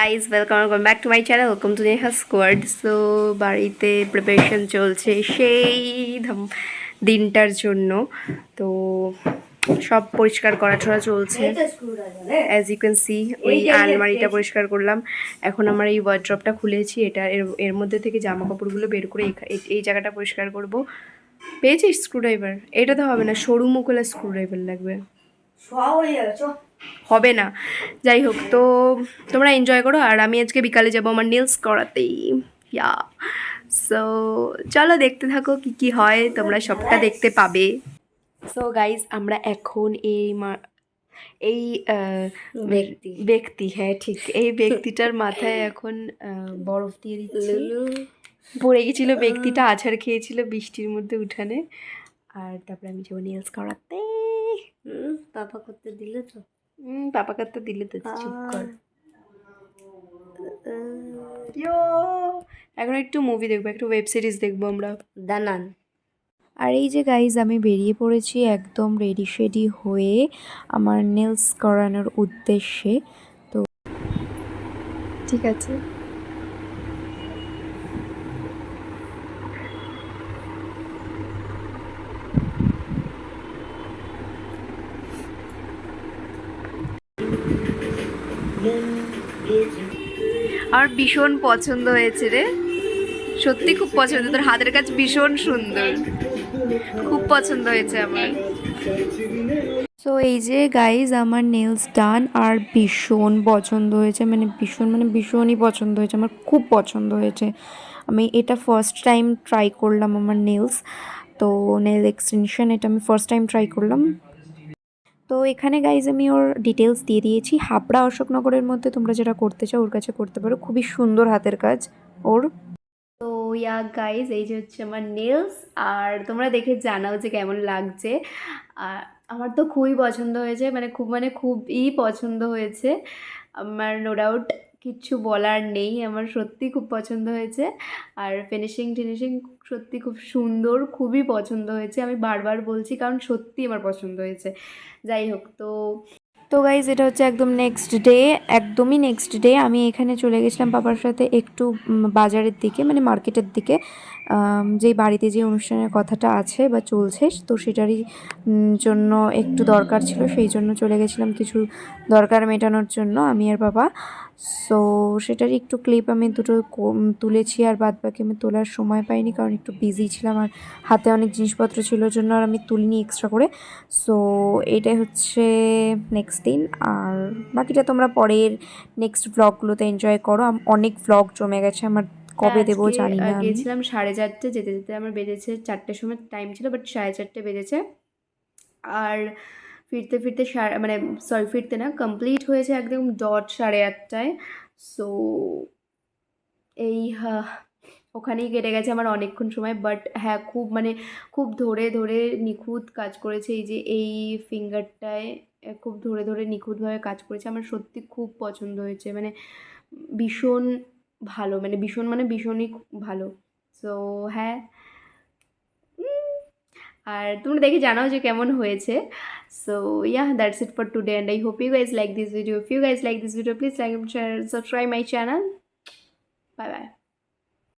Guys welcome back to my channel, welcome to Neha squad. So বাড়িতে preparation চলছে সেই দিনটার জন্য। তো সব পরিষ্কার করা ঠরা চলছে। অ্যাজ ইউ ক্যান সি ওই আলমারিটা পরিষ্কার করলাম। এখন আমার এই ওয়ার্ড্রপটা খুলেছি, এটা এর মধ্যে থেকে জামা কাপড়গুলো বের করে এই জায়গাটা পরিষ্কার করব। পেয়েছিস স্ক্রুড্রাইভার? এটা তো হবে না, সরু মুখোলা স্ক্রুড্রাইভার লাগবে, হবে না। যাই হোক, তো তোমরা এনজয় করো, আর আমি আজকে বিকালে যাবো আমার নেলস করাতেই। ইয়া, সো চলো দেখতে থাকো কি কি হয়, তোমরা সবটা দেখতে পাবে। সো গাইজ, আমরা এখন এই ব্যক্তি, হ্যাঁ ঠিক, এই ব্যক্তিটার মাথায় এখন বরফ দিয়ে দিচ্ছি। পড়ে গেছিল ব্যক্তিটা, আছাড় খেয়েছিল বৃষ্টির মধ্যে উঠানে। আর তারপরে আমি যাবো নেলস করাতে। পাপা করতে দিলে তো? পাপা করতে দিলে তো, চুপ কর। এখন একটু মুভি দেখবো, একটু ওয়েব সিরিজ দেখবো আমরা, দানান। আর এই যে গাইজ, আমি বেরিয়ে পড়েছি একদম রেডি শেডি হয়ে আমার নেলস করানোর উদ্দেশ্যে। তো ঠিক আছে। আর ভীষণ পছন্দ হয়েছে রে, সত্যি খুব পছন্দ, তোর হাতের কাজ ভীষণ সুন্দর, খুব পছন্দ হয়েছে আমার। সো এই যে গাইজ, আমার নেলস ডান, আর ভীষণ পছন্দ হয়েছে, মানে ভীষণই পছন্দ হয়েছে, আমার খুব পছন্দ হয়েছে। আমি এটা ফার্স্ট টাইম ট্রাই করলাম আমার নেলস, তো নেল এক্সটেনশন এটা আমি ফার্স্ট টাইম ট্রাই করলাম। তো এখানে গাইজ আমি ওর ডিটেলস দিয়ে দিয়েছি। হাবড়া অশোকনগরের মধ্যে তোমরা যেটা করতে চাও ওর কাছে করতে পারো, খুবই সুন্দর হাতের কাজ ওর। তো ইয়া গাইজ, এই যে হচ্ছে আমার নেলস, আর তোমরা দেখে জানাও যে কেমন লাগছে। আর আমার তো খুবই পছন্দ হয়েছে, মানে খুবই পছন্দ হয়েছে আমার, নো ডাউট, কিচ্ছু বলার নেই, আমার সত্যি খুব পছন্দ হয়েছে। আর ফিনিশিং সত্যি খুব সুন্দর, খুবই পছন্দ হয়েছে, আমি বারবার বলছি কারণ সত্যি আমার পছন্দ হয়েছে। যাই হোক, তো গাইজ, এটা হচ্ছে একদমই নেক্সট ডে আমি এখানে চলে গেছিলাম বাবার সাথে একটু বাজারের দিকে, মানে মার্কেটের দিকে, যেই বাড়িতে যে অনুষ্ঠানের কথাটা আছে বা চলছে, তো সেটারই জন্য একটু দরকার ছিল, সেই জন্য চলে গেছিলাম কিছু দরকার মেটানোর জন্য আমি আর বাবা। সো সেটারই একটু ক্লিপ আমি দুটো তুলেছি, আর বাদ বাকি আমি তোলার সময় পাইনি কারণ একটু বিজি ছিলাম আর হাতে অনেক জিনিসপত্র ছিল জন্য আর আমি তুলিনি এক্সট্রা করে। সো এটাই হচ্ছে নেক্সট দিন, আর বাকিটা তোমরা পরের নেক্সট ব্লগগুলোতে এনজয় করো। অনেক ব্লগ জমে গেছে আমার, কবে দেবো জানি না। আমি গিয়েছিলাম 4:30, যেতে যেতে আমার বেজেছে 4টের সময় টাইম ছিল, বাট 4:30 বেজেছে। আর ফিরতে ফিরতে ফিরতে না, কমপ্লিট হয়েছে একদম ডট 8:30টায়। সো এই ওখানেই কেটে গেছে আমার অনেকক্ষণ সময়, বাট হ্যাঁ খুব ধরে ধরে নিখুঁত কাজ করেছে, এই যে এই ফিঙ্গারটায় খুব ধরে ধরে নিখুঁতভাবে কাজ করেছে, আমার সত্যি খুব পছন্দ হয়েছে, ভীষণ ভালো, ভীষণই ভালো। সো হ্যাঁ, আর তোমরা দেখে জানাও যে কেমন হয়েছে। So yeah, that's it for today, and I hope you guys like this video. If you guys like this video, please like and share, subscribe my channel. Bye bye.